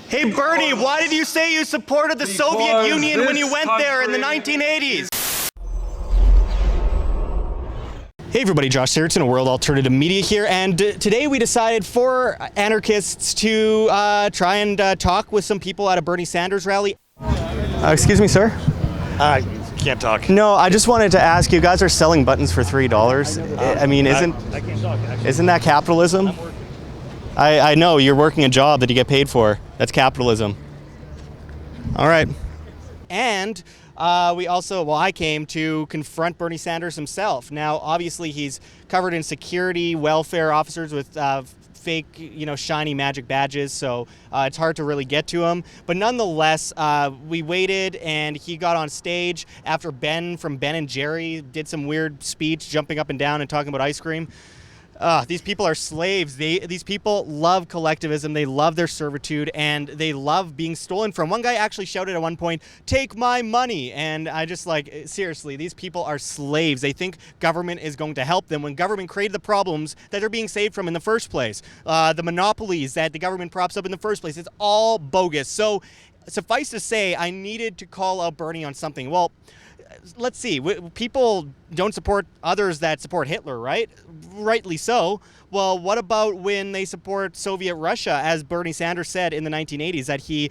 Hey Bernie, why did you say you supported the Soviet Union when you went there in the 1980s? Hey everybody, Josh Sigurdson, a World Alternative Media here, and today we decided for anarchists to try and talk with some people at a Bernie Sanders rally. Excuse me, sir? Can't talk. No, I just wanted to ask, you guys are selling buttons for $3. I mean, I can't talk. isn't that capitalism? I know, you're working a job that you get paid for. That's capitalism. All right. And I came to confront Bernie Sanders himself. Now, obviously, he's covered in security, welfare officers with fake, shiny magic badges, so it's hard to really get to him. But nonetheless, we waited, and he got on stage after Ben from Ben and Jerry did some weird speech, jumping up and down and talking about ice cream. These people are slaves. These people love collectivism. They love their servitude, and they love being stolen from. One guy actually shouted at one point, "Take my money." And I just seriously, these people are slaves. They think government is going to help them when government created the problems that they're being saved from in the first place. The monopolies that the government props up in the first place. It's all bogus. So suffice to say, I needed to call out Bernie on something. Well, let's see. People don't support others that support Hitler, right? Rightly so. Well, what about when they support Soviet Russia, as Bernie Sanders said in the 1980s, that he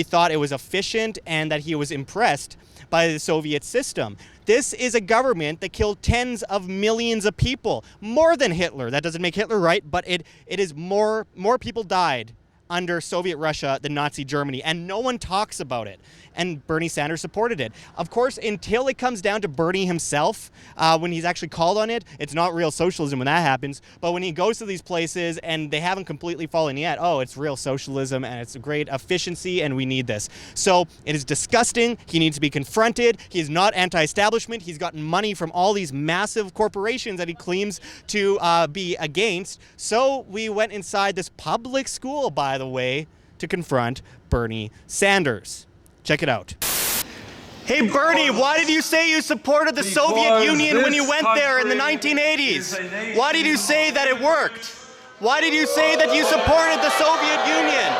thought it was efficient and that he was impressed by the Soviet system. This is a government that killed tens of millions of people, more than Hitler. That doesn't make Hitler right, but it is more people died under Soviet Russia than Nazi Germany, and no one talks about it. And Bernie Sanders supported it. Of course, until it comes down to Bernie himself, when he's actually called on it, it's not real socialism when that happens. But when he goes to these places and they haven't completely fallen yet, oh, it's real socialism and it's a great efficiency and we need this. So it is disgusting. He needs to be confronted. He is not anti-establishment. He's gotten money from all these massive corporations that he claims to be against. So we went inside this public school, by the way, to confront Bernie Sanders. Check it out. Hey Bernie, why did you say you supported the Soviet Union when you went there in the 1980s? Why did you say that it worked? Why did you say that you supported the Soviet Union?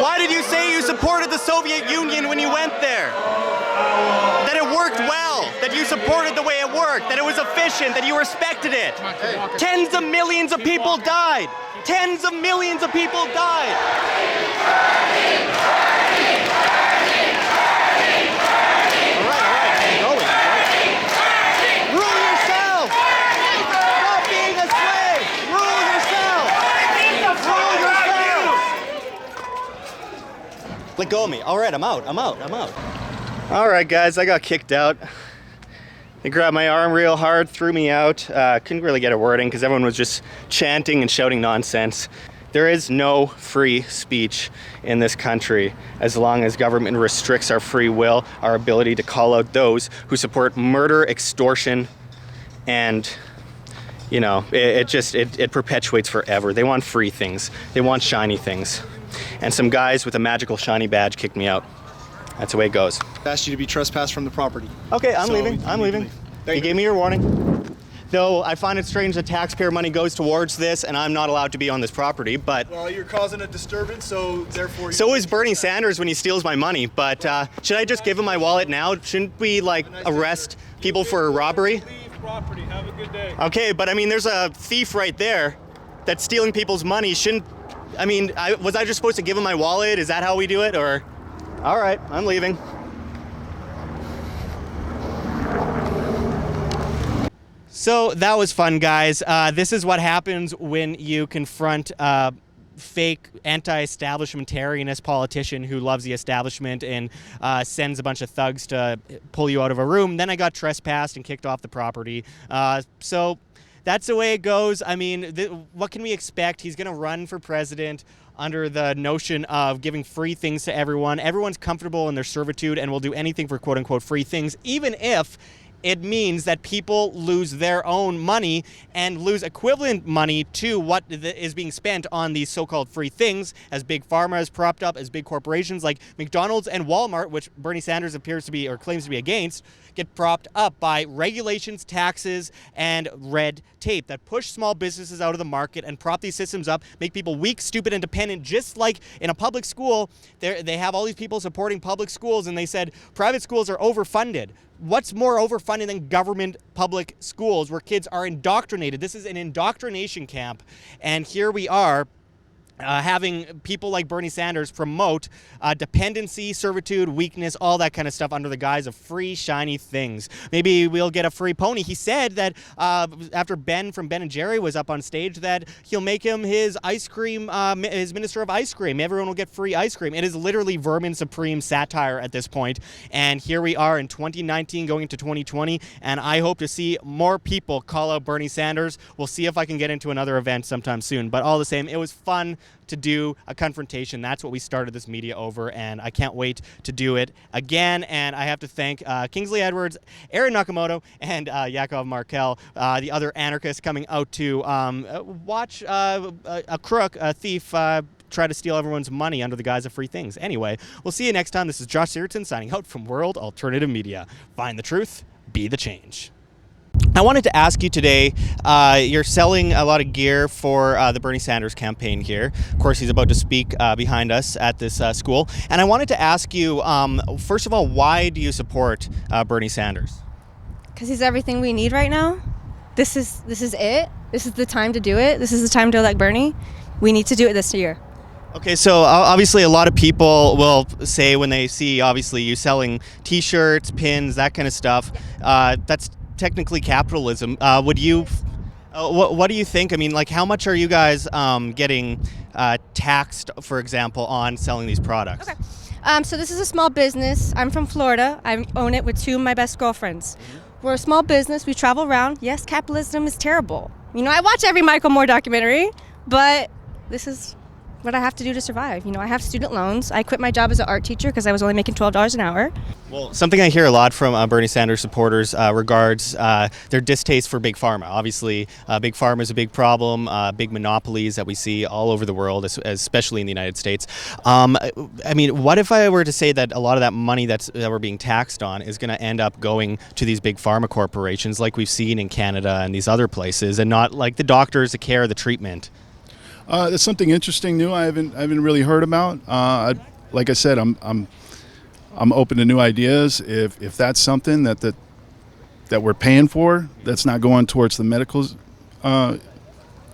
Why did you say you supported the Soviet Union when you went there? That it worked well, that you supported the way it worked, that it was efficient, that you respected it. Tens of millions of people died. Tens of millions of people died. Let go of me. All right, I'm out. All right, guys, I got kicked out. They grabbed my arm real hard, threw me out. Couldn't really get a word in because everyone was just chanting and shouting nonsense. There is no free speech in this country as long as government restricts our free will, our ability to call out those who support murder, extortion, and it perpetuates forever. They want free things. They want shiny things. And some guys with a magical shiny badge kicked me out. That's the way it goes. Asked you to be trespassed from the property. Okay, I'm leaving. You gave me your warning. Though I find it strange that taxpayer money goes towards this and I'm not allowed to be on this property, but... Well, you're causing a disturbance, so therefore... So is Bernie Sanders when he steals my money, but should I just give him my wallet now? Shouldn't we, arrest people for robbery? Leave property. Have a good day. Okay, but I mean, there's a thief right there that's stealing people's money. Was I just supposed to give him my wallet? Is that how we do it, or? All right, I'm leaving. So that was fun, guys. This is what happens when you confront a fake anti-establishmentarianist politician who loves the establishment and sends a bunch of thugs to pull you out of a room. Then I got trespassed and kicked off the property. So that's the way it goes. I mean, what can we expect? He's going to run for president under the notion of giving free things to everyone. Everyone's comfortable in their servitude and will do anything for quote-unquote free things, even if it means that people lose their own money and lose equivalent money to what is being spent on these so-called free things, as Big Pharma has propped up, as big corporations like McDonald's and Walmart, which Bernie Sanders appears to be or claims to be against, get propped up by regulations, taxes, and red tape that push small businesses out of the market and prop these systems up, make people weak, stupid, and dependent, just like in a public school. They have all these people supporting public schools, and they said private schools are overfunded. What's more overfunded than government public schools where kids are indoctrinated? This is an indoctrination camp, and here we are having people like Bernie Sanders promote dependency, servitude, weakness, all that kind of stuff under the guise of free, shiny things. Maybe we'll get a free pony. He said that after Ben from Ben & Jerry was up on stage that he'll make him his ice cream, his minister of ice cream. Everyone will get free ice cream. It is literally vermin supreme satire at this point. And here we are in 2019 going into 2020, and I hope to see more people call out Bernie Sanders. We'll see if I can get into another event sometime soon. But all the same, it was fun to do a confrontation. That's what we started this media over, and I can't wait to do it again. And I have to thank Kingsley Edwards, Aaron Nakamoto, and Yakov Markel, the other anarchists coming out to watch a crook, a thief, try to steal everyone's money under the guise of free things. Anyway, we'll see you next time. This is Josh Sigurdson signing out from World Alternative Media. Find the truth, be the change. I wanted to ask you today, you're selling a lot of gear for the Bernie Sanders campaign here. Of course, he's about to speak behind us at this school. And I wanted to ask you, first of all, why do you support Bernie Sanders? Because he's everything we need right now. This is it. This is the time to do it. This is the time to elect Bernie. We need to do it this year. Okay, so obviously a lot of people will say when they see, obviously, you selling T-shirts, pins, that kind of stuff, that's technically capitalism. What do you think? I mean, like, how much are you guys getting taxed, for example, on selling these products? Okay. So this is a small business. I'm from Florida. I own it with two of my best girlfriends. We're a small business. We travel around. Yes, capitalism is terrible. You know, I watch every Michael Moore documentary, but this is what I have to do to survive. You know, I have student loans. I quit my job as an art teacher because I was only making $12 an hour. Well, something I hear a lot from Bernie Sanders supporters regards their distaste for Big Pharma. Obviously, Big Pharma is a big problem, big monopolies that we see all over the world, especially in the United States. I mean, what if I were to say that a lot of that money that we're being taxed on is going to end up going to these big pharma corporations like we've seen in Canada and these other places, and not like the doctors, the care, the treatment? That's something interesting, new. I haven't really heard about. Like I said, I'm open to new ideas. If that's something that we're paying for, that's not going towards the medical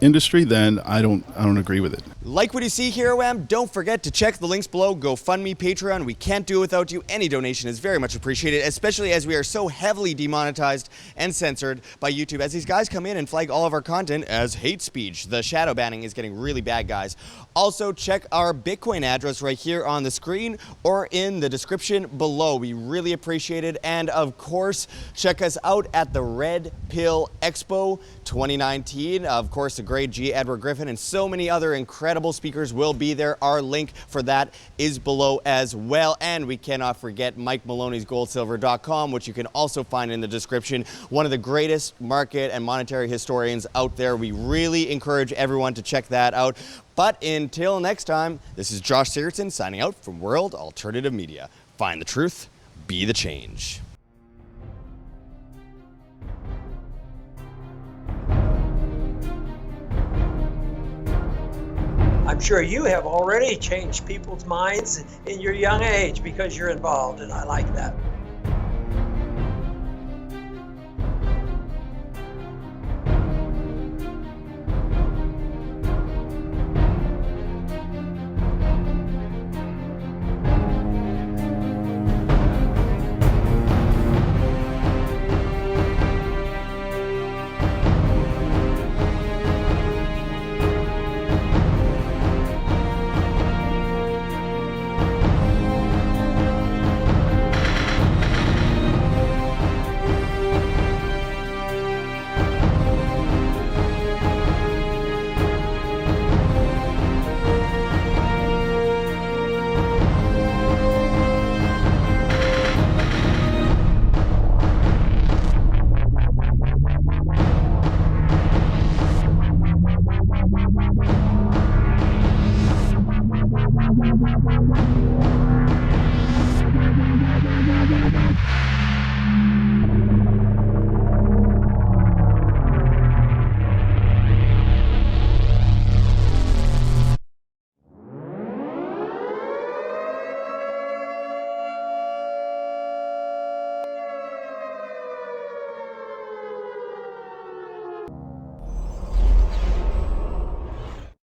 industry, then I don't agree with it. Like what you see here, WAM? Don't forget to check the links below. GoFundMe, Patreon. We can't do it without you. Any donation is very much appreciated, especially as we are so heavily demonetized and censored by YouTube, as these guys come in and flag all of our content as hate speech. The shadow banning is getting really bad, guys. Also, check our Bitcoin address right here on the screen or in the description below. We really appreciate it. And of course, check us out at the Red Pill Expo 2019. Of course, the great G. Edward Griffin and so many other incredible speakers will be there. Our link for that is below as well. And we cannot forget Mike Maloney's goldsilver.com, which you can also find in the description. One of the greatest market and monetary historians out there. We really encourage everyone to check that out. But until next time, this is Josh Sigurdson signing out from World Alternative Media. Find the truth, be the change. I'm sure you have already changed people's minds in your young age because you're involved, and I like that.